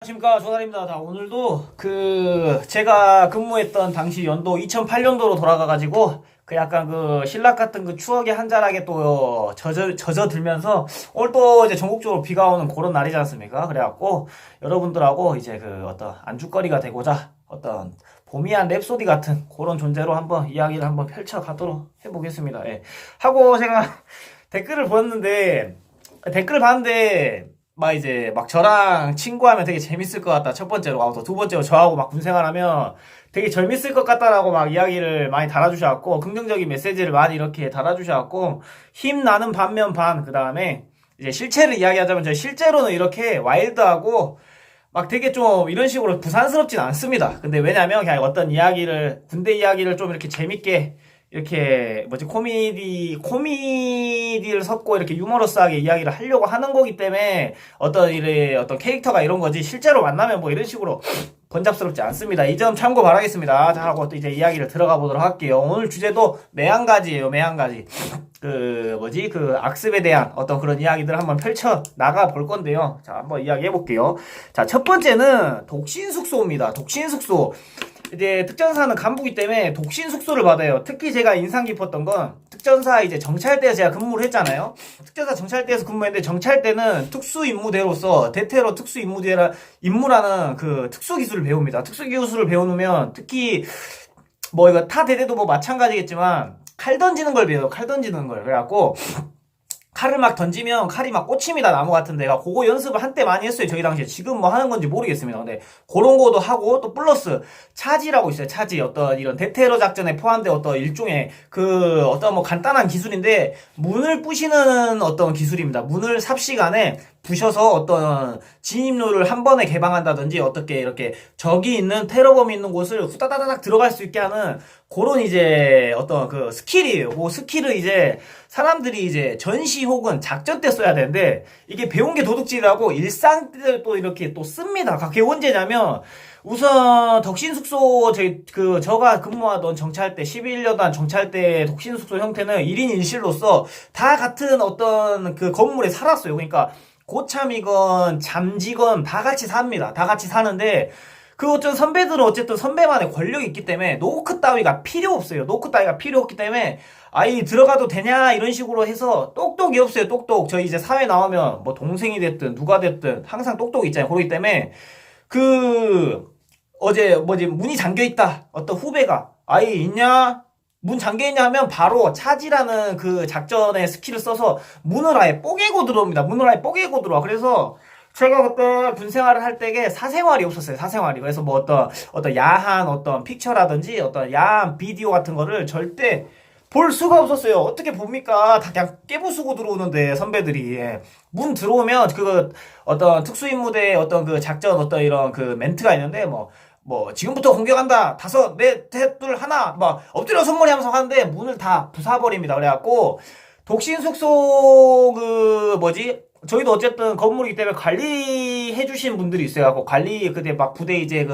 안녕하십니까, 조달입니다. 자, 오늘도 제가 근무했던 당시 연도 2008년도로 돌아가가지고 약간 신락 같은 추억의 한 자락에 또 젖어들면서 오늘 또 이제 전국적으로 비가 오는 그런 날이지 않습니까? 그래갖고 여러분들하고 이제 어떤 안주거리가 되고자 어떤 보미안 랩소디 같은 그런 존재로 한번 이야기를 한번 펼쳐가도록 해보겠습니다. 예. 하고 제가 댓글을 봤는데 막 저랑 친구하면 되게 재밌을 것 같다. 첫 번째로. 또 두 번째로 저하고 막 군생활하면 되게 재밌을 것 같다라고 막 이야기를 많이 달아주셔갖고, 긍정적인 메시지를 많이 이렇게 달아주셔갖고, 힘나는 반면 반, 그 다음에 이제 실체를 이야기하자면 저 실제로는 이렇게 와일드하고, 막 되게 좀 이런 식으로 부산스럽진 않습니다. 근데 왜냐면 그냥 어떤 군대 이야기를 좀 이렇게 재밌게 이렇게 코미디를 섞고 이렇게 유머러스하게 이야기를 하려고 하는 거기 때문에 어떤 캐릭터가 이런 거지, 실제로 만나면 뭐 이런 식으로 번잡스럽지 않습니다. 이 점 참고 바라겠습니다. 자, 하고 또 이제 이야기를 들어가 보도록 할게요. 오늘 주제도 매한가지예요. 매한가지. 악습에 대한 어떤 그런 이야기들을 한번 펼쳐 나가 볼 건데요. 자, 한번 이야기해 볼게요. 자, 첫 번째는 독신숙소입니다. 독신숙소. 이제 특전사는 간부기 때문에 독신숙소를 받아요. 특히 제가 인상 깊었던 건 특전사 이제 정찰대에서 제가 근무를 했잖아요. 특전사 정찰대에서 근무했는데, 정찰대는 특수임무대로서 대테러 임무라는 특수기술을 배웁니다. 특수기술을 배우면 특히 이거 타 대대도 마찬가지겠지만 칼 던지는 걸 배워요. 칼 던지는 걸. 그래갖고 칼을 막 던지면 칼이 막 꽂힙니다. 나무 같은 데가. 그거 연습을 한때 많이 했어요. 저희 당시에. 지금 뭐 하는 건지 모르겠습니다. 근데 그런 거도 하고, 또 플러스 차지라고 있어요. 차지. 어떤 이런 대테러 작전에 포함된 어떤 일종의 간단한 기술인데, 문을 부시는 어떤 기술입니다. 문을 삽시간에 부셔서 어떤 진입로를 한 번에 개방한다든지, 어떻게 이렇게 적이 있는, 테러범이 있는 곳을 후다다닥 들어갈 수 있게 하는 그런 이제 어떤 스킬이에요. 그 스킬을 이제 사람들이 이제 전시 혹은 작전 때 써야 되는데, 이게 배운 게 도둑질이라고 일상 때 또 이렇게 또 씁니다. 그게 언제냐면, 우선 덕신숙소 저가 근무하던 정찰대 11여단 정찰대 독신숙소 형태는 1인 1실로서 다 같은 어떤 건물에 살았어요. 그러니까 고참이건 잠지건 다 같이 삽니다. 다 같이 사는데, 어떤 선배들은 어쨌든 선배만의 권력이 있기 때문에 노크 따위가 필요 없어요. 노크 따위가 필요 없기 때문에 들어가도 되냐 이런 식으로 해서 똑똑이 없어요. 똑똑. 저희 이제 사회 나오면 동생이 됐든 누가 됐든 항상 똑똑이 있잖아요. 그렇기 때문에 어제 문이 잠겨있다. 어떤 후배가 있냐? 문 잠겨있냐 하면 바로 차지라는 작전의 스킬을 써서 문을 아예 뽀개고 들어옵니다. 문을 아예 뽀개고 들어와. 그래서 제가 그때 군생활을 할 때에 사생활이 없었어요. 사생활이. 그래서 어떤 야한 어떤 픽처라든지 어떤 야한 비디오 같은 거를 절대 볼 수가 없었어요. 어떻게 봅니까? 다 그냥 깨부수고 들어오는데, 선배들이. 문 들어오면 어떤 특수임무대의 어떤 작전 어떤 이런 멘트가 있는데, 지금부터 공격한다. 5, 4, 셋, 둘, 하나. 엎드려 손머리 하면서 하는데 문을 다 부숴버립니다. 그래갖고, 독신숙소 저희도 어쨌든 건물이기 때문에 관리해주신 분들이 있어요. 그때 부대 이제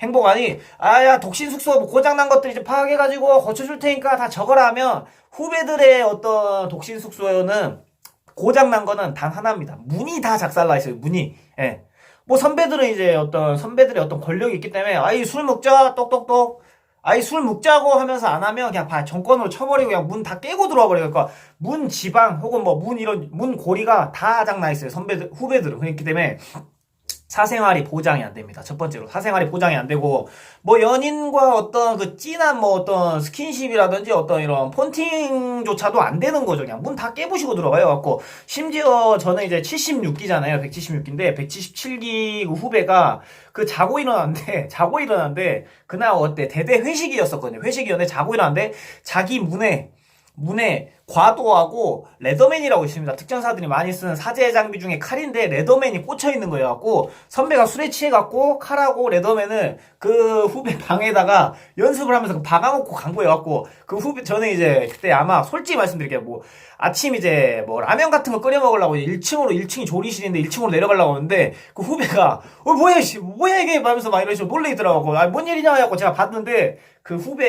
행보관이, 야, 독신숙소 고장난 것들 이제 파악해가지고 고쳐줄 테니까 다 적어라 하면, 후배들의 어떤 독신숙소는 고장난 거는 단 하나입니다. 문이 다 작살나 있어요. 문이. 예. 선배들은 이제 선배들의 어떤 권력이 있기 때문에, 술 먹자, 똑똑똑. 술 먹자고 하면서 안 하면 그냥 정권으로 쳐버리고 그냥 문 다 깨고 들어와 버려요. 그러니까 문 지방 혹은 문 고리가 다 장나 있어요. 후배들은. 그렇기 때문에 사생활이 보장이 안 됩니다. 첫 번째로. 사생활이 보장이 안 되고, 연인과 어떤 진한 어떤 스킨십이라든지 어떤 이런 폰팅조차도 안 되는 거죠. 그냥 문 다 깨부시고 들어가요. 갖고, 심지어 저는 이제 76기잖아요. 176기인데, 177기 후배가 자고 일어났는데, 그날 대대 회식이었었거든요. 회식이었는데 자고 일어났는데, 자기 문에 과도하고 레더맨이라고 있습니다. 특전사들이 많이 쓰는 사제 장비 중에 칼인데 레더맨이 꽂혀 있는 거예요. 갖고 선배가 술에 취해갖고 칼하고 레더맨을 후배 방에다가 연습을 하면서 박아놓고 간 거예요. 갖고 저는 이제 그때 아마 솔직히 말씀드릴게요. 아침 이제 라면 같은 거 끓여 먹으려고 1층이 조리실인데 1층으로 내려가려고 하는데, 후배가 뭐야 이게 하면서 막 이런 식으로 놀래 있더라고. 뭔 일이냐 하고 제가 봤는데,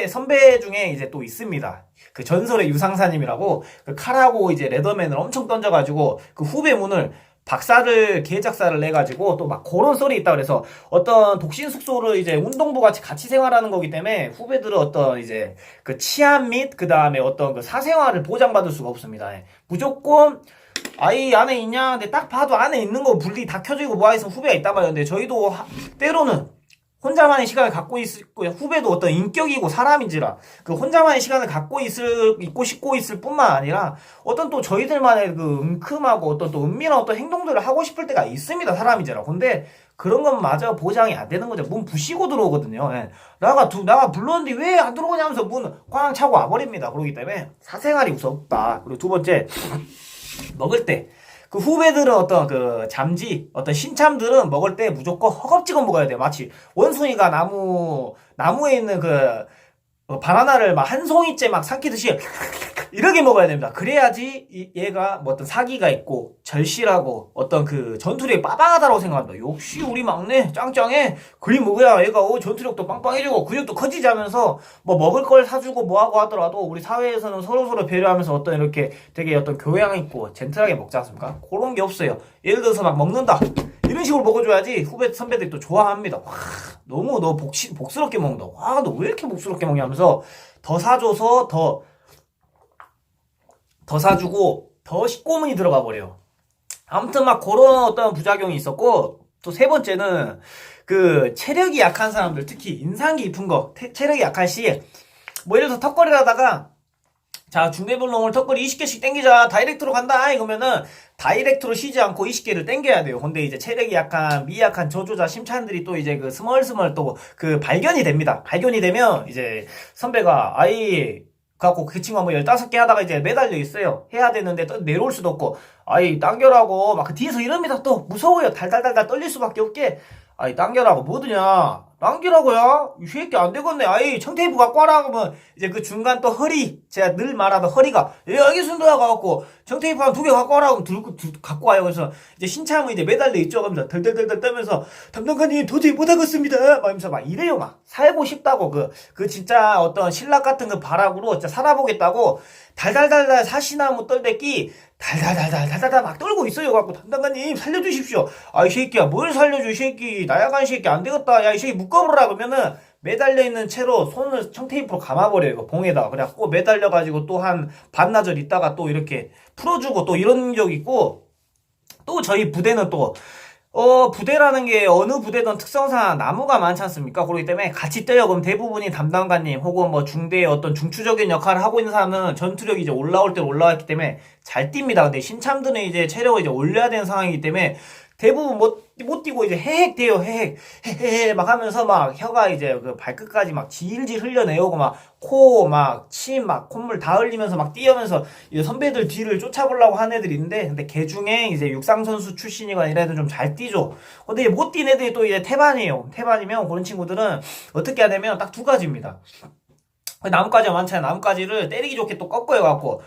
선배 중에 이제 또 있습니다. 전설의 유상사님이라고 칼하고 이제 레더맨을 엄청 던져가지고 후배 문을 박사를 개작사를 내가지고 또 막 그런 썰이 있다 그래서 어떤 독신 숙소를 이제 운동부 같이 생활하는 거기 때문에 후배들은 어떤 이제 그 치안 및 그 다음에 어떤 그 사생활을 보장받을 수가 없습니다. 예. 무조건 아이 안에 있냐? 근데 딱 봐도 안에 있는 거 분리 다 켜져 있고 뭐하 있어 후배가 있단 말이에요. 근데 저희도 때로는 혼자만의 시간을 갖고 있고 후배도 어떤 인격이고 사람인지라 그 혼자만의 시간을 있고 싶고 있을 뿐만 아니라 어떤 또 저희들만의 그 은큼하고 어떤 또 은밀한 어떤 행동들을 하고 싶을 때가 있습니다. 사람인지라. 근데 그런 것마저 보장이 안 되는 거죠. 문 부시고 들어오거든요. 예. 나가 불렀는데 왜 안 들어오냐면서 문 꽝 차고 와버립니다. 그러기 때문에 사생활이 무섭다. 그리고 두 번째 먹을 때 그 후배들은 어떤 그 어떤 신참들은 먹을 때 무조건 허겁지겁 먹어야 돼요. 마치 원숭이가 나무에 있는 바나나를 막 한 송이째 막 삼키듯이 이렇게 먹어야 됩니다. 그래야지 얘가 뭐 어떤 사기가 있고 절실하고 어떤 그 전투력이 빠방하다고 생각합니다. 역시 우리 막내 짱짱해. 그리 먹어야 얘가 전투력도 빵빵해지고 근육도 커지지 하면서 뭐 먹을 걸 사주고 뭐하고 하더라도 우리 사회에서는 서로서로 배려하면서 어떤 이렇게 되게 어떤 교양 있고 젠틀하게 먹지 않습니까? 그런 게 없어요. 예를 들어서 막 먹는다. 이런 식으로 먹어줘야지 후배 선배들이 또 좋아합니다. 와, 너무 너 복스럽게 먹는다. 와, 너 왜 이렇게 복스럽게 먹냐 하면서 더 사줘서 더 사주고 더 식고문이 들어가 버려요. 아무튼 막 그런 어떤 부작용이 있었고 또 세 번째는 그 체력이 약한 사람들 특히 인상 깊은 거 체력이 약한 시 뭐 예를 들어서 턱걸이를 하다가 자 중대불능을 턱걸이 20개씩 땡기자 다이렉트로 간다 이거면은 다이렉트로 쉬지 않고 20개를 땡겨야 돼요. 근데 이제 체력이 약한 미약한 저조자 심찬들이 또 이제 그 스멀스멀 또 그 발견이 됩니다. 발견이 되면 이제 선배가 갖고 그 친구가 뭐 15개 하다가 이제 매달려 있어요. 해야 되는데 또 내려올 수도 없고 당겨라고 막 그 뒤에서 이럽니다. 또 무서워요. 달달달달 떨릴 수밖에 없게 당겨라고 뭐드냐 당기라고요? 이 새끼 안 되겠네. 청테이프 갖고 와라. 그러면 이제 그 중간 또 허리 제가 늘 말하던 허리가 알겠습니다 가갖고 청테이프 한 2개 갖고 와라. 그럼 갖고 와요. 그래서 이제 신참은 이제 매달려 있죠. 그러면서 덜덜덜덜 떨면서 담당관님 도저히 못하겠습니다. 하면서 막 이래요. 막 살고 싶다고 그 진짜 어떤 신락 같은 그 발악으로 진짜 살아보겠다고 달달달달 사시나무 떨대기 달달달달달달 막 떨고 있어요. 갖고 담당관님 살려주십시오. 이 새끼야 뭘 살려줘 이 새끼 나약한 새끼 안 되겠다. 야 이 새끼 묶어보라 그러면은 매달려 있는 채로 손을 청테이프로 감아버려요. 이거 봉에다가 그래갖고 매달려가지고 또 한 반나절 있다가 또 이렇게 풀어주고 또 이런 적 있고 또 저희 부대는 또 부대라는 게 어느 부대든 특성상 나무가 많지 않습니까? 그렇기 때문에 같이 뛰어요. 그럼 대부분이 담당관님 혹은 뭐 중대의 어떤 중추적인 역할을 하고 있는 사람은 전투력이 이제 올라올 때 올라왔기 때문에 잘 뜁니다. 근데 신참들은 이제 체력을 이제 올려야 되는 상황이기 때문에 대부분 못 뛰고 이제 헤헥 돼요. 헤헥 막 하면서 막 혀가 이제 그 발끝까지 막 질질 흘려내오고 막 코 막 침 막 콧물 다 흘리면서 막 뛰면서 이제 선배들 뒤를 쫓아보려고 하는 애들이 있는데 근데 걔 중에 이제 육상 선수 출신이거나 이런 애들 좀 잘 뛰죠. 근데 못 뛴 애들이 또 이제 태반이에요. 태반이면 그런 친구들은 어떻게 해야 되면 딱 두 가지입니다. 나뭇가지가 많잖아요. 나뭇가지를 때리기 좋게 또 꺾어요 갖고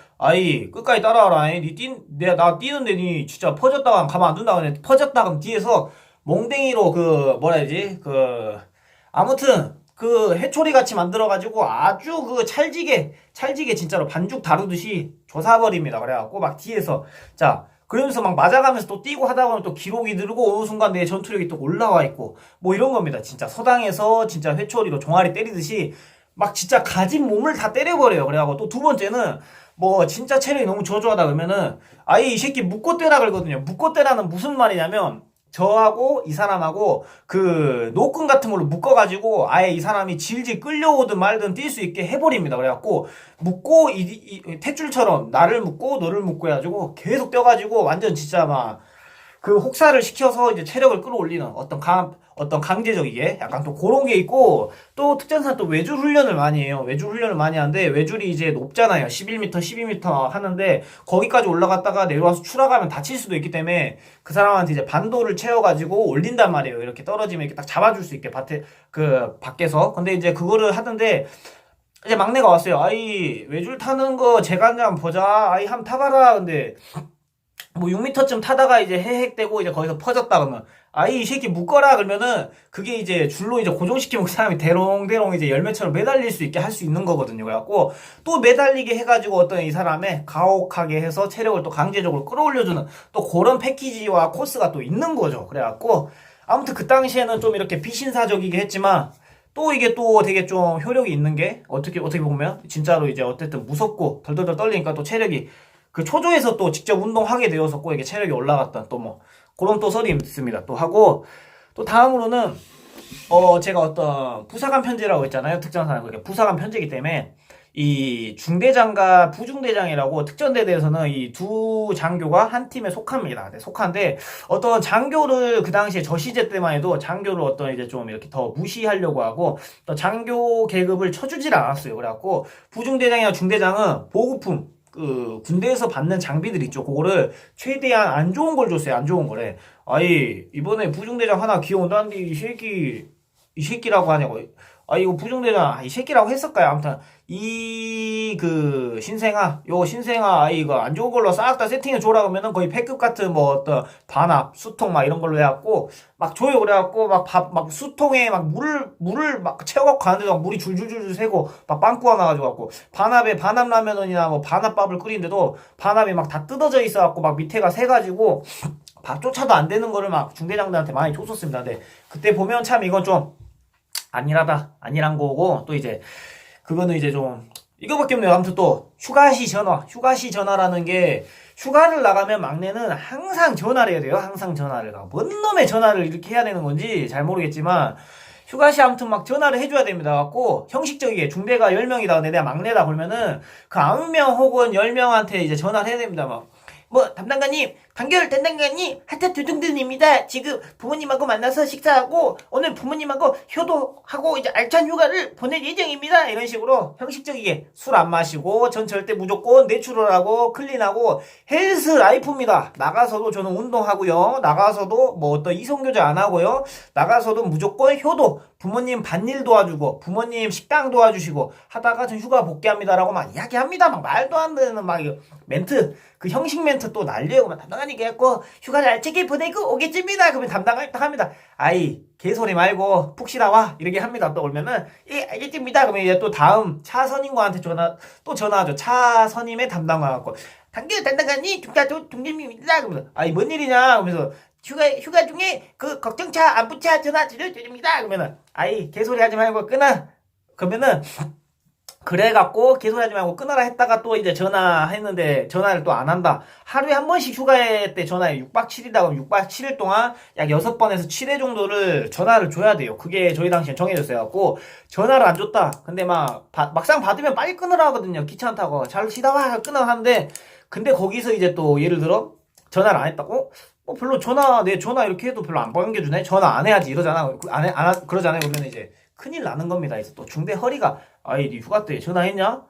끝까지 따라와라. 나 뛰는데 니 진짜 퍼졌다가 가만 안 둔다. 근데 퍼졌다 그럼 뒤에서 몽댕이로 아무튼 그 해초리 같이 만들어가지고 아주 그 찰지게 진짜로 반죽 다루듯이 조사버립니다. 그래갖고 막 뒤에서 그러면서 막 맞아가면서 또 뛰고 하다 보면 또 기록이 늘고 어느 순간 내 전투력이 또 올라와 있고 뭐 이런 겁니다. 진짜 서당에서 진짜 회초리로 종아리 때리듯이 막 진짜 가진 몸을 다 때려버려요. 그래갖고 또 두 번째는 뭐 진짜 체력이 너무 저조하다 그러면은 이 새끼 묶어떼라 그러거든요. 묶어떼라는 무슨 말이냐면 저하고 이 사람하고 그 노끈 같은 걸로 묶어가지고 아예 이 사람이 질질 끌려오든 말든 뛸 수 있게 해버립니다. 그래갖고 묶고 탯줄처럼 나를 묶고 너를 묶고 해가지고 계속 뛰어가지고 완전 진짜 막 그 혹사를 시켜서 이제 체력을 끌어올리는 어떤 강제적이게 약간 또 그런 게 있고 또 특전사 또 외줄 훈련을 많이 해요. 외줄 훈련을 많이 하는데 외줄이 이제 높잖아요. 11m, 12m 하는데 거기까지 올라갔다가 내려와서 추락하면 다칠 수도 있기 때문에 그 사람한테 이제 반도를 채워가지고 올린단 말이에요. 이렇게 떨어지면 이렇게 딱 잡아줄 수 있게 밖에서. 근데 이제 그거를 하던데 이제 막내가 왔어요. 외줄 타는 거 제가 한번 보자. 한번 타봐라. 근데 뭐 6m쯤 타다가 이제 헤헥되고 이제 거기서 퍼졌다 그러면 아이 이 새끼 묶어라 그러면은 그게 이제 줄로 이제 고정시키면 그 사람이 대롱대롱 이제 열매처럼 매달릴 수 있게 할 수 있는 거거든요. 그래갖고 또 매달리게 해가지고 어떤 이 사람의 가혹하게 해서 체력을 또 강제적으로 끌어올려주는 또 그런 패키지와 코스가 또 있는 거죠. 그래갖고 아무튼 그 당시에는 좀 이렇게 비신사적이게 했지만 또 이게 또 되게 좀 효력이 있는 게 어떻게 보면 진짜로 이제 어쨌든 무섭고 덜덜덜 떨리니까 또 체력이 그 초조해서 또 직접 운동하게 되었었고 이게 체력이 올라갔던 또 뭐 그런 또 설이 있습니다. 또 하고 또 다음으로는 제가 어떤 부사관 편제라고 했잖아요. 특전사는 그게 부사관 편제이기 때문에 이 중대장과 부중대장이라고 특전대대에서는 이 두 장교가 한 팀에 속합니다. 네, 속한데 어떤 장교를 그 당시에 저 시제 때만 해도 장교를 어떤 이제 좀 이렇게 더 무시하려고 하고 또 장교 계급을 쳐주질 않았어요. 그래갖고 부중대장이나 중대장은 보급품 그 군대에서 받는 장비들 있죠. 그거를 최대한 안 좋은 걸 줬어요. 안 좋은 거래. 아이 이번에 부중대장 하나 기어온다는데 이 새끼라고 하냐고. 아 이거 부중대장 이 새끼라고 했을까요? 아무튼 이 그 신생아 이거 안 좋은 걸로 싹 다 세팅해 줘라 그러면은 거의 패급 같은 뭐 어떤 반합 수통 막 이런 걸로 해갖고 막 줘요. 그래갖고 막 수통에 막 물을 막 채워갖고 가는데도 막 물이 줄줄줄 새고 막 빵꾸 나가지고 갖고 반합에 반합라면이나 뭐 반합밥을 끓이는데도 반합이 막 다 뜯어져 있어갖고 막 밑에가 새가지고 밥조차도 안 되는 거를 막 중대장들한테 많이 줬었습니다. 근데 그때 보면 참 이건 좀 아니란 거고 또 이제 그거는 이제 좀 이거밖에 없네요. 아무튼 또 휴가시 전화라는 게 휴가를 나가면 막내는 항상 전화를 해야 돼요. 항상 전화를 뭔 놈의 전화를 이렇게 해야 되는 건지 잘 모르겠지만 휴가시 아무튼 막 전화를 해줘야 됩니다. 갖고 형식적이게 중대가 10명이다 근데 내가 막내다 그러면은 그 9명 혹은 10명한테 이제 전화를 해야 됩니다. 막 뭐 담당관님 단결 담당관님 하타 두둥둥입니다. 지금 부모님하고 만나서 식사하고 오늘 부모님하고 효도하고 이제 알찬 휴가를 보낼 예정입니다. 이런 식으로 형식적이게 술 안 마시고 전 절대 무조건 내추럴하고 클린하고 헬스 라이프입니다. 나가서도 저는 운동하고요. 나가서도 뭐 어떤 이성교제 안 하고요. 나가서도 무조건 효도 부모님 밭일 도와주고 부모님 식당 도와주시고 하다가 전 휴가 복귀합니다라고 막 이야기합니다. 막 말도 안 되는 막 멘트 그 형식 멘트 또 날려고 막 담당관이 계속 휴가를 알차게 보내고 오겠습니다. 그러면 담당관이 딱 합니다. 아이 개소리 말고 푹 쉬다 와 이렇게 합니다. 또 오면은 예 알겠습니다. 그러면 이제 또 다음 차선임과한테 전화하죠. 차선임의 담당관 갖고 담당관님 중차 동님입니다. 그러면 아이 뭔 일이냐 그러면서 휴가 중에 그 걱정차 안부차 전화 드려드립니다. 그러면은 아이 개소리 하지 말고 끊어. 그러면은 그래갖고 개소리하지 말고 끊어라 했다가 또 이제 전화했는데 전화를 또 안 한다. 하루에 한 번씩 휴가에 때 전화해 6박 7일이다 그러면 6박 7일 동안 약 6번에서 7회 정도를 전화를 줘야 돼요. 그게 저희 당시에 정해졌어요. 갖고 전화를 안 줬다. 근데 막상 받으면 빨리 끊으라 하거든요. 귀찮다고. 잘 쉬다 와 끊어 하는데 근데 거기서 이제 또 예를 들어 전화를 안 했다고? 별로 내 전화 이렇게 해도 별로 안 반겨주네? 전화 안 해야지 이러잖아. 그러잖아요. 그러면 이제 큰일 나는 겁니다. 그래서 또 중대 허리가, 아이, 니 휴가 때 전화했냐?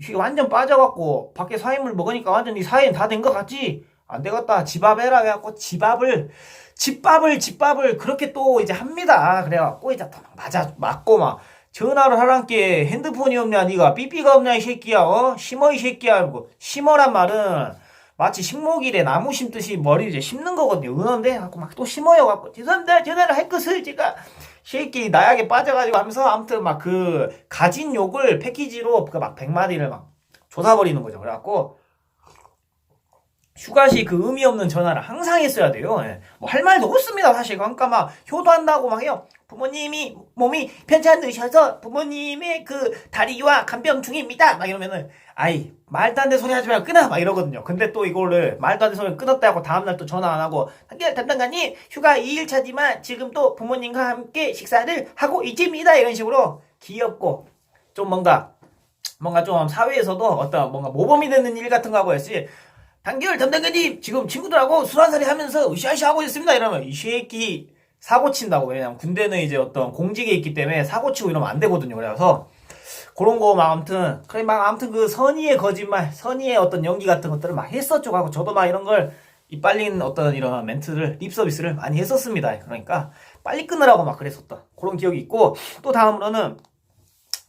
이게 완전 빠져갖고, 밖에 사인물 먹으니까 완전 니 사인 다 된 거 같지? 안 되겠다. 집합해라. 해갖고, 집밥을, 그렇게 또 이제 합니다. 그래갖고, 이제 또 맞고 막, 전화를 하란께 핸드폰이 없냐, 니가. 삐삐가 없냐, 이 새끼야, 심어, 이 새끼야. 심어란 말은, 마치 식목일에 나무 심듯이 머리를 이제 심는 거거든요. 은어인데, 갖고 막 또 심어요. 갖고, 죄송합니다. 전화를 할 것을 제가, 새끼 나약에 빠져가지고 하면서 아무튼 막 그 가진 욕을 패키지로 그 막 100마디를 막 조사버리는 거죠. 그래갖고 휴가시 그 의미 없는 전화를 항상 했어야 돼요. 예. 뭐 할 말도 없습니다. 사실 그러니까 막 효도한다고 막 해요. 부모님이 몸이 편찮으셔서 부모님의 그 다리와 간병 중입니다. 막 이러면은 아이 말도 안 되는 소리 하지 말고 끊어 막 이러거든요. 근데 또 이거를 말도 안 되는 소리 끊었다 하고 다음날 또 전화 안 하고 담당관님 휴가 2일차지만 지금 또 부모님과 함께 식사를 하고 있습니다. 이런 식으로 귀엽고 좀 뭔가 좀 사회에서도 어떤 뭔가 모범이 되는 일 같은 거 하고 했지. 담당관님 지금 친구들하고 술 한사리 하면서 으쌰으쌰 하고 있습니다. 이러면 이 새끼 사고 친다고. 왜냐면 군대는 이제 어떤 공직에 있기 때문에 사고 치고 이러면 안 되거든요. 그래서 그런 거 막 아무튼 그 선의의 거짓말, 선의의 어떤 연기 같은 것들을 막 했었죠. 하고 저도 막 이런 걸 이빨린 어떤 이런 멘트를 립 서비스를 많이 했었습니다. 그러니까 빨리 끊으라고 막 그랬었다. 그런 기억이 있고 또 다음으로는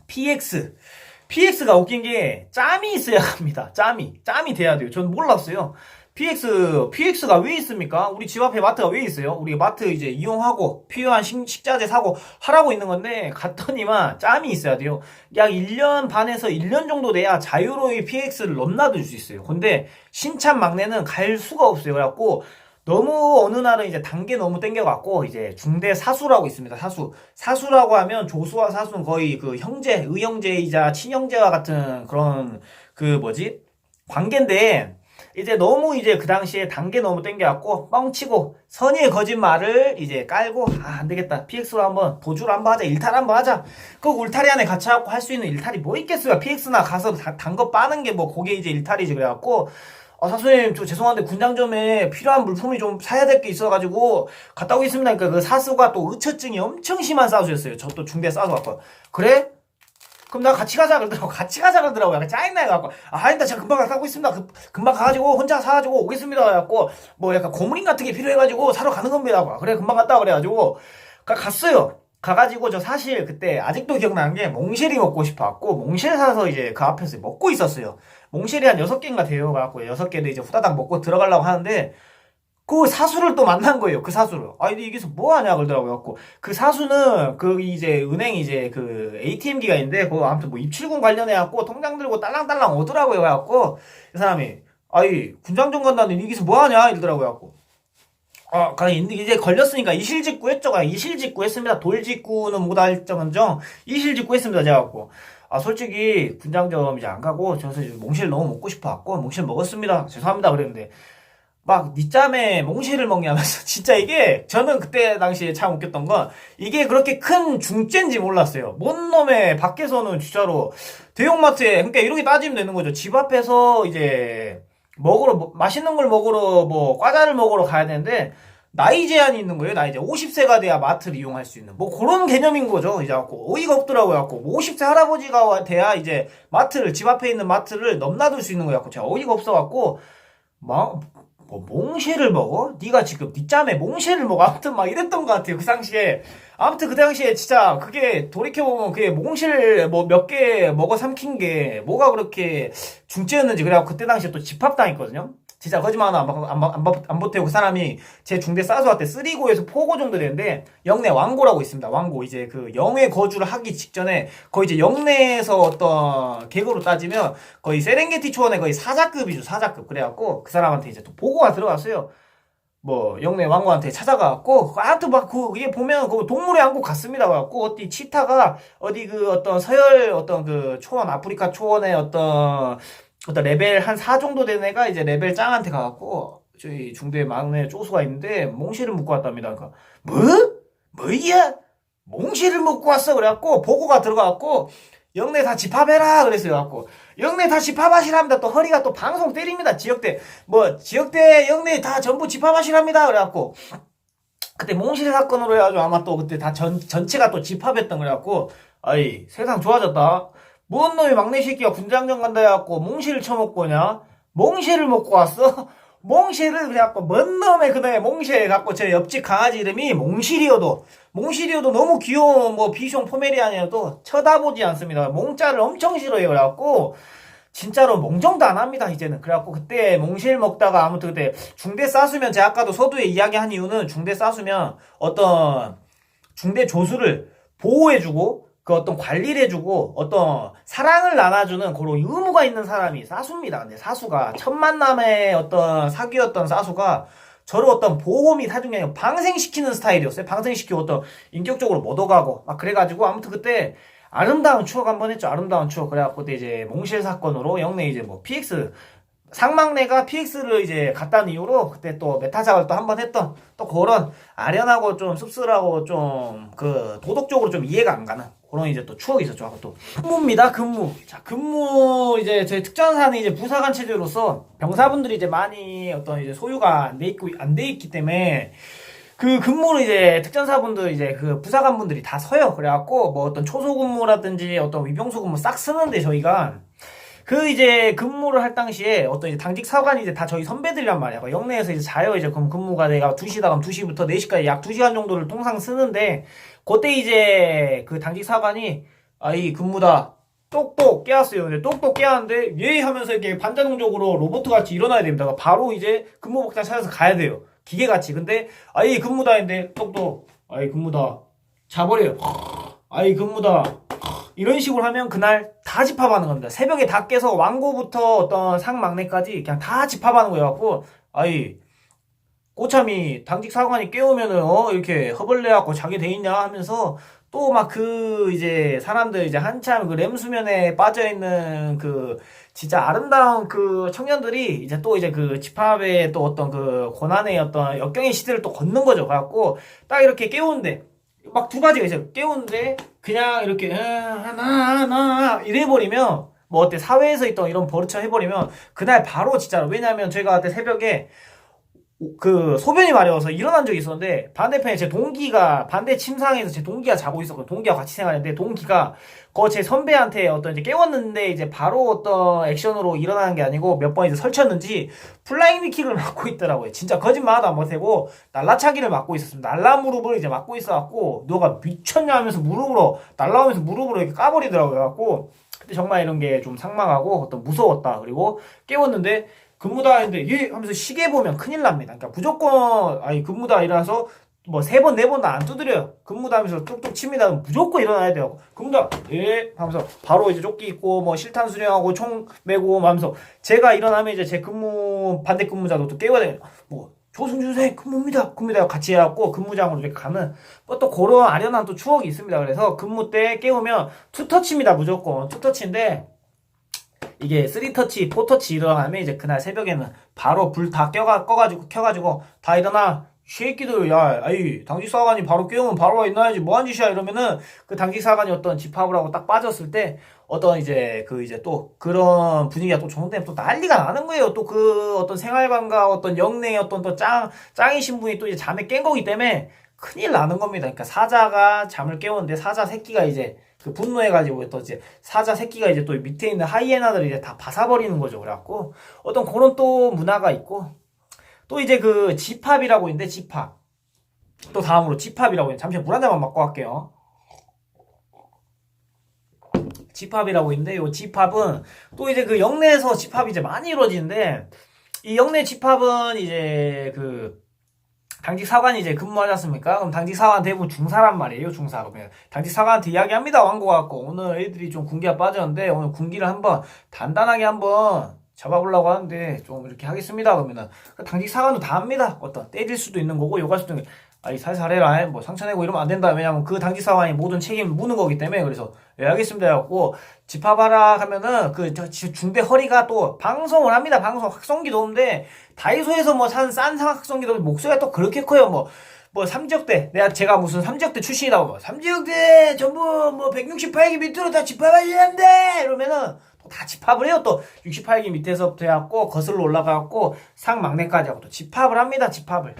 PX가 웃긴 게 짬이 있어야 합니다. 짬이 돼야 돼요. 전 몰랐어요. PX가 왜 있습니까? 우리 집 앞에 마트가 왜 있어요? 우리 마트 이제 이용하고 필요한 식자재 사고 하라고 있는 건데 갔더니만 짬이 있어야 돼요. 약 1년 반에서 1년 정도 돼야 자유로이 PX를 넘나들 수 있어요. 근데 신참 막내는 갈 수가 없어요. 그래갖고 너무 어느 날은 이제 단계 너무 땡겨갖고 이제 중대 사수라고 있습니다. 사수라고 하면 조수와 사수는 거의 그 형제, 의형제이자 친형제와 같은 그런 그 뭐지? 관계인데 이제 너무 이제 그 당시에 단계 너무 땡겨갖고 뻥치고 선의의 거짓말을 이제 깔고 안 되겠다. PX로 한번 도주로 한번 하자. 일탈 한번 하자. 그 울타리 안에 갇혀갖고 할 수 있는 일탈이 뭐 있겠어요. PX나 가서 단 거 빠는 게 뭐 그게 이제 일탈이지. 그래갖고 사수님 저 죄송한데 군장점에 필요한 물품이 좀 사야 될 게 있어가지고 갔다 오겠습니다. 그러니까 그 사수가 또 의처증이 엄청 심한 사수였어요. 저 또 중대 사수 갖고 그래? 그럼 나 같이 가자 그러더라고. 같이 가자 그러더라고. 약간 짜증나 해갖고 아니다 제가 금방 가고 있습니다. 금방 가가지고 혼자 사가지고 오겠습니다. 그래갖고 뭐 약간 고무링 같은 게 필요해가지고 사러 가는 겁니다. 그래 금방 갔다 그래가지고 갔어요. 가가지고 저 사실 그때 아직도 기억나는 게 몽쉘이 먹고 싶어갖고 몽쉘 사서 이제 그 앞에서 먹고 있었어요. 몽쉘이 한 6개인가 돼요. 그래갖고 6개를 이제 후다닥 먹고 들어가려고 하는데 그 사수를 또 만난 거예요. 그 사수를. 여기서 뭐 하냐 그러더라고요. 갖고 그 사수는 그 이제 은행 이제 그 ATM기가 있는데 그 아무튼 뭐 입출금 관련해 갖고 통장 들고 딸랑딸랑 오더라고요. 갖고 이 사람이 군장점 간다는데 여기서 뭐 하냐 이러더라고요. 갖고 이제 걸렸으니까 이실직구 했죠. 이실직구 했습니다. 돌직구는 못할정은정 이실직구 했습니다. 제가 갖고 솔직히 군장점 이제 안 가고 저서 몽쉘 너무 먹고 싶어 갖고 몽쉘 먹었습니다. 죄송합니다. 그랬는데 막 니짬에 몽쉘을 먹냐면서 진짜 이게 저는 그때 당시에 참 웃겼던 건 이게 그렇게 큰 중죄인지 몰랐어요. 뭔 놈의 밖에서는 진짜로 대형마트에 그러니까 이렇게 따지면 되는 거죠. 집 앞에서 이제 먹으러 맛있는 걸 먹으러 뭐 과자를 먹으러 가야 되는데 나이 제한이 있는 거예요. 나이 이제 50세가 돼야 마트를 이용할 수 있는 뭐 그런 개념인 거죠. 이제 갖고 어이가 없더라고요. 갖고 50세 할아버지가 돼야 이제 마트를 집 앞에 있는 마트를 넘나들 수 있는 거예요. 갖고 제가 어이가 없어 갖고 막 뭐 몽쉘을 먹어? 네가 지금 니 짬에 몽쉘을 먹어? 아무튼 막 이랬던 것 같아요. 그 당시에 아무튼 그 당시에 진짜 그게 돌이켜보면 그게 몽쉘 뭐 몇 개 먹어 삼킨 게 뭐가 그렇게 중죄였는지 그래갖고 그때 당시에 또 집합당했거든요. 진짜 거짓말 하나 안 보태고 그 사람이 제 중대 사수한테 3고에서 4고 정도 되는데 영내 왕고라고 있습니다. 왕고 이제 그 영외 거주를 하기 직전에 거의 이제 영내에서 어떤 계급으로 따지면 거의 세렝게티 초원의 거의 사자급이죠. 사자급. 그래갖고 그 사람한테 이제 또 보고가 들어갔어요. 뭐 영내 왕고한테 찾아가갖고 하여튼 막 그게 보면 그 동물의 왕국 갔습니다. 갖고 어디 치타가 어디 그 어떤 서열 어떤 그 초원 아프리카 초원의 어떤 레벨 한 4 정도 된 애가 이제 레벨 짱한테 가갖고 저희 중대 막내 쪼수가 있는데 몽쉘을 먹고 왔답니다. 그러니까 뭐야? 몽쉘을 먹고 왔어? 그래갖고 보고가 들어가갖고 영내 다 집합해라 그랬어요. 갖고 영내 다 집합하시랍니다. 또 허리가 또 방송 때립니다. 지역대 영내 다 전부 집합하시랍니다. 그래갖고 그때 몽쉘 사건으로 해가지고 아마 또 그때 다 전체가 또 집합했던 그래갖고 세상 좋아졌다. 뭔 놈이 막내 새끼가 군장점 간다 해갖고 몽쉘을 처먹고 오냐? 몽쉘을 먹고 왔어? 몽쉘을 그래갖고 뭔 놈의 그놈의 몽쉘 갖고 제 옆집 강아지 이름이 몽실이어도 너무 귀여운 뭐 비숑 포메리안이어도 쳐다보지 않습니다. 몽자를 엄청 싫어해요. 그래갖고 진짜로 몽정도 안 합니다. 이제는 그래갖고 그때 몽쉘 먹다가 아무튼 그때 중대 싸수면 제가 아까도 서두에 이야기한 이유는 중대 싸수면 어떤 중대 조수를 보호해주고 그 어떤 관리를 해주고 어떤 사랑을 나눠주는 그런 의무가 있는 사람이 사수입니다. 근데 사수가 첫 만남의 어떤 사귀었던 사수가 저를 어떤 보호 및 사중이 아니라 방생시키는 스타일이었어요. 방생시키고 어떤 인격적으로 못 오가고 막 그래가지고 아무튼 그때 아름다운 추억 한번 했죠. 아름다운 추억. 그래갖고 그때 이제 몽쉘 사건으로 영내 이제 뭐 PX 상막내가 PX를 이제 갔다는 이유로 그때 또 메타작을 또 한번 했던 또 그런 아련하고 좀 씁쓸하고 좀 그 도덕적으로 좀 이해가 안 가는 그런 이제 또 추억이 있었죠. 하고 또 근무입니다. 근무. 자, 근무 이제 저희 특전사는 이제 부사관 체제로서 병사분들이 이제 많이 어떤 이제 소유가 안 돼 있기 때문에 그 근무를 이제 특전사분들 이제 그 부사관분들이 다 서요. 그래갖고 뭐 어떤 초소 근무라든지 어떤 위병소 근무 싹 쓰는데 저희가 그 이제 근무를 할 당시에 어떤 이제 당직 사관이 이제 다 저희 선배들이란 말이야. 영내에서 이제 자요. 이제 그럼 근무가 내가 2시다 그럼 2시부터 4시까지 약 2시간 정도를 통상 쓰는데 그때 이제 그 당직 사관이 이 근무다 똑똑 깨웠어요. 근데 똑똑 깨웠는데 예 하면서 이렇게 반자동적으로 로봇같이 일어나야 됩니다. 바로 이제 근무복장 찾아서 가야 돼요. 기계같이. 근데 아이 근무다인데 똑똑 아이 근무다 자버려요. 아이 근무다 이런 식으로 하면 그날 다 집합하는 겁니다. 새벽에 다 깨서 왕고부터 어떤 상막내까지 그냥 다 집합하는 거여 갖고 아이 꼬참이 당직 사관이 깨우면은 이렇게 허벌레갖고 자게 돼 있냐 하면서 또 막 그 이제 사람들 이제 한참 그 램수면에 빠져 있는 그 진짜 아름다운 그 청년들이 이제 또 이제 그 집합의 또 어떤 그 고난의 어떤 역경의 시대를 또 걷는 거죠. 그래갖고 딱 이렇게 깨우는데 막 두 가지가 있어요. 깨우는데 그냥 이렇게 하나 이래버리면 뭐 어때 사회에서 있던 이런 버릇처럼 해버리면 그날 바로 진짜로 왜냐면 저희가 그때 새벽에 그 소변이 마려워서 일어난 적이 있었는데 반대편에 제 동기가 반대 침상에서 제 동기가 자고 있었고 동기와 같이 생활했는데 동기가 제 선배한테 어떤 이제 깨웠는데 이제 바로 어떤 액션으로 일어나는 게 아니고 몇 번 이제 설쳤는지 플라잉 니킥을 맞고 있더라고요. 진짜 거짓말하다 못하고 날라차기를 맞고 있었습니다. 날라 무릎을 이제 맞고 있어갖고 너가 미쳤냐 하면서 무릎으로 날라오면서 무릎으로 이렇게 까버리더라고요. 갖고 근데 정말 이런 게 좀 상망하고 어떤 무서웠다. 그리고 깨웠는데 근무다 했는데 예 하면서 시계 보면 큰일 납니다. 그러니까 무조건 근무다 일어나서 뭐 세 번 네 번 다 안 두드려요. 근무다 하면서 뚝뚝 칩니다. 무조건 일어나야 돼요. 근무다 예 하면서 바로 이제 조끼 입고 뭐 실탄 수령하고 총 메고 하면서 제가 일어나면 이제 제 근무 반대 근무자도 또 깨워야 돼요. 뭐 조승준 선생 근무입니다 같이 해갖고 근무장으로 이렇게 가면 또 그런 아련한 또 추억이 있습니다. 그래서 근무 때 깨우면 투터치입니다. 무조건 투터치인데 이게 3터치, 4터치 일어나면 이제 그날 새벽에는 바로 불 다 켜가지고 다 일어나 쉐이키들 야 당직사관이 바로 깨우면 바로 와 있나야지 뭐한 짓이야 이러면은 그 당직사관이 어떤 집합을 하고 딱 빠졌을 때 어떤 이제 이제 또 그런 분위기가 또 좋은데 또 난리가 나는 거예요. 또 그 어떤 생활관과 어떤 영내의 어떤 또 짱이신 분이 또 이제 잠에 깬 거기 때문에 큰일 나는 겁니다. 그러니까 사자가 잠을 깨우는데 사자 새끼가 이제 그 분노해가지고 또 이제 사자 새끼가 이제 또 밑에 있는 하이에나들을 이제 다 바사버리는 거죠. 그래갖고 어떤 그런 또 문화가 있고 또 이제 그 집합이라고 있는데 집합 또 다음으로 집합이라고 있는데 잠시만 물 한 잔만 맞고 갈게요. 집합이라고 있는데 요 집합은 또 이제 그 영내에서 집합이 이제 많이 이루어지는데 이 영내 집합은 이제 그 당직 사관이 이제 근무하지 않습니까? 그럼 당직 사관 대부분 중사란 말이에요. 중사. 그러면 당직 사관한테 이야기합니다. 왕고 갖고 오늘 애들이 좀 군기가 빠졌는데 오늘 군기를 한번 단단하게 한번 잡아보려고 하는데 좀 이렇게 하겠습니다. 그러면은 당직 사관도 다 합니다. 어떤 때릴 수도 있는 거고 욕할 수도 있는 거. 살살 해라. 뭐 상처 내고 이러면 안 된다. 왜냐면 그 당직 사관이 모든 책임을 묻는 거기 때문에 그래서 예, 알겠습니다. 해갖고 집합하라 하면은 중대 허리가 또 방송을 합니다. 방송 확성기도 오는데 다이소에서 뭐 산 싼 확성기도 목소리가 또 그렇게 커요. 뭐 삼지역대 제가 무슨 삼지역대 출신이라고 뭐 삼지역대 전부 뭐 168기 밑으로 다 집합하셔야 한대 이러면은 또 다 집합을 해요. 또 68기 밑에서부터 해갖고 거슬러 올라가갖고 상막내까지 하고 또 집합을 합니다. 집합을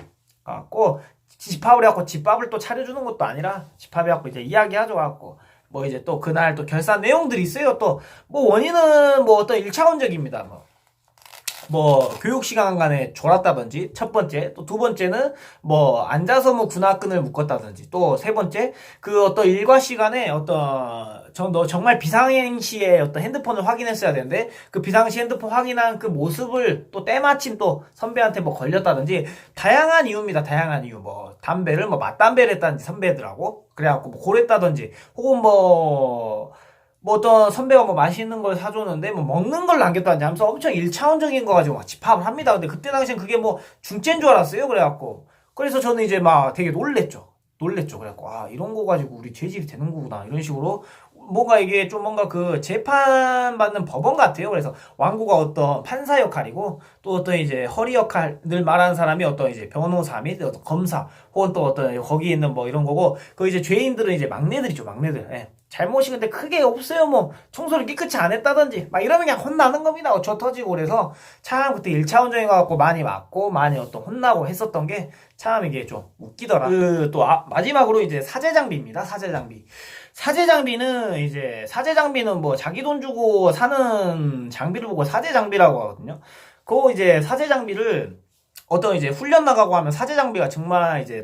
갖고 집합을 또 차려주는 것도 아니라 집합해갖고 이제 이야기하죠. 갖고 뭐 이제 또 그날 또 결산 내용들이 있어요. 또 뭐 원인은 뭐 어떤 1차원적입니다. 뭐 교육 시간 간에 졸았다든지 첫 번째, 또 두 번째는 뭐 앉아서 뭐 군화끈을 묶었다든지 또 세 번째 그 어떤 일과 시간에 어떤 너 정말 비상시에 어떤 핸드폰을 확인했어야 되는데 그 비상시 핸드폰 확인한 그 모습을 또 때마침 또 선배한테 뭐 걸렸다든지 다양한 이유입니다. 다양한 이유 뭐 담배를 뭐 맞담배를 했다든지 선배들하고 그래갖고 뭐 고랬다든지 혹은 뭐 어떤 선배가 뭐 맛있는 걸 사줬는데 뭐 먹는 걸 남겼다든지 하면서 엄청 1차원적인 거 가지고 막 집합을 합니다. 근데 그때 당시엔 그게 뭐 중죄인 줄 알았어요. 그래갖고 그래서 저는 이제 막 되게 놀랬죠. 그래갖고 이런 거 가지고 우리 죄질이 되는 거구나 이런 식으로 뭔가 이게 좀 뭔가 그 재판받는 법원 같아요. 그래서 왕고가 어떤 판사 역할이고 또 어떤 이제 허리 역할을 말하는 사람이 어떤 이제 변호사 및 어떤 검사 혹은 또 어떤 거기 있는 뭐 이런 거고 그 이제 죄인들은 이제 막내들이죠. 막내들. 예. 잘못이 근데 크게 없어요. 뭐 청소를 깨끗이 안 했다든지 막 이러면 그냥 혼나는 겁니다. 저 터지고 그래서 참 그때 1차원적인 거 갖고 많이 맞고 많이 어떤 혼나고 했었던 게 참 이게 좀 웃기더라. 또 마지막으로 이제 사제 장비입니다. 사제 장비는 뭐 자기 돈 주고 사는 장비를 보고 사제 장비라고 하거든요. 그 이제 사제 장비를 어떤 이제 훈련 나가고 하면 사제 장비가 정말 이제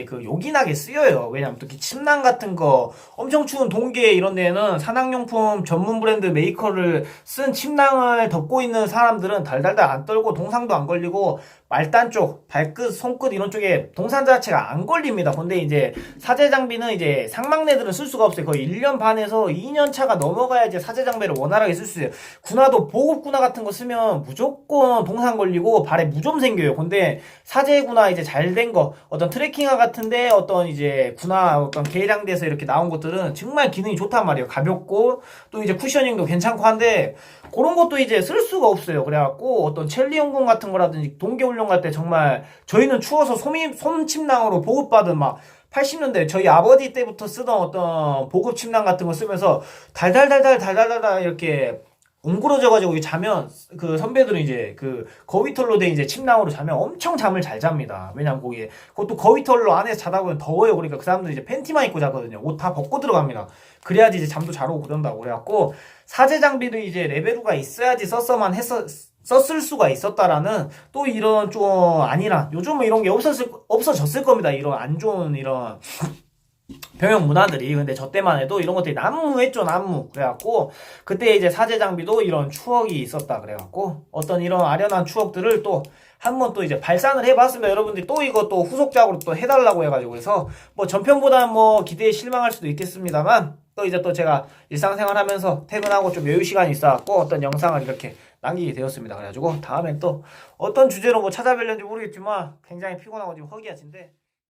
그 요긴하게 쓰여요. 왜냐면 특히 침낭 같은 거 엄청 추운 동계 이런 데에는 산악용품 전문 브랜드 메이커를 쓴 침낭을 덮고 있는 사람들은 달달달 안 떨고 동상도 안 걸리고 말단 쪽, 발끝, 손끝 이런 쪽에 동산 자체가 안 걸립니다. 근데 이제 사제 장비는 이제 상막내들은 쓸 수가 없어요. 거의 1년 반에서 2년 차가 넘어가야 이제 사제 장비를 원활하게 쓸 수 있어요. 군화도 보급 군화 같은 거 쓰면 무조건 동상 걸리고 발에 무좀 생겨요. 근데 사제 군화 이제 잘 된 거, 어떤 트레킹화 같은데 어떤 이제 군화 어떤 개량돼서 이렇게 나온 것들은 정말 기능이 좋단 말이에요. 가볍고 또 이제 쿠셔닝도 괜찮고 한데 그런 것도 이제 쓸 수가 없어요. 그래갖고 어떤 첼리 연공 같은 거라든지 동계 훈련 갈 때 정말 저희는 추워서 솜침낭으로 보급받은 막 80년대 저희 아버지 때부터 쓰던 어떤 보급 침낭 같은 거 쓰면서 달달달달 이렇게 웅그러져가지고 자면 그 선배들은 이제 그 거위털로 된 이제 침낭으로 자면 엄청 잠을 잘 잡니다. 왜냐면 거기에 그것도 거위털로 안에서 자다 보면 더워요. 그러니까 그 사람들은 이제 팬티만 입고 자거든요. 옷 다 벗고 들어갑니다. 그래야지 이제 잠도 잘 오고 그런다고. 그래갖고 사제 장비도 이제 레벨우가 있어야지 썼을 수가 있었다라는 또 이런 좀 아니란 요즘은 이런 게 없어졌을 겁니다. 이런 안 좋은 이런 병역 문화들이. 근데 저 때만 해도 이런 것들이 난무했죠. 난무. 그래갖고 그때 이제 사제 장비도 이런 추억이 있었다. 그래갖고 어떤 이런 아련한 추억들을 또 한번 또 이제 발산을 해봤습니다. 여러분들이 또 이거 또 후속작으로 또 해달라고 해가지고. 그래서 뭐 전편보다는 뭐 기대에 실망할 수도 있겠습니다만 또 이제 또 제가 일상생활 하면서 퇴근하고 좀 여유 시간이 있어갖고 어떤 영상을 이렇게 남기게 되었습니다. 그래가지고 다음엔 또 어떤 주제로 뭐 찾아뵐는지 모르겠지만 굉장히 피곤하고 지금 허기야진데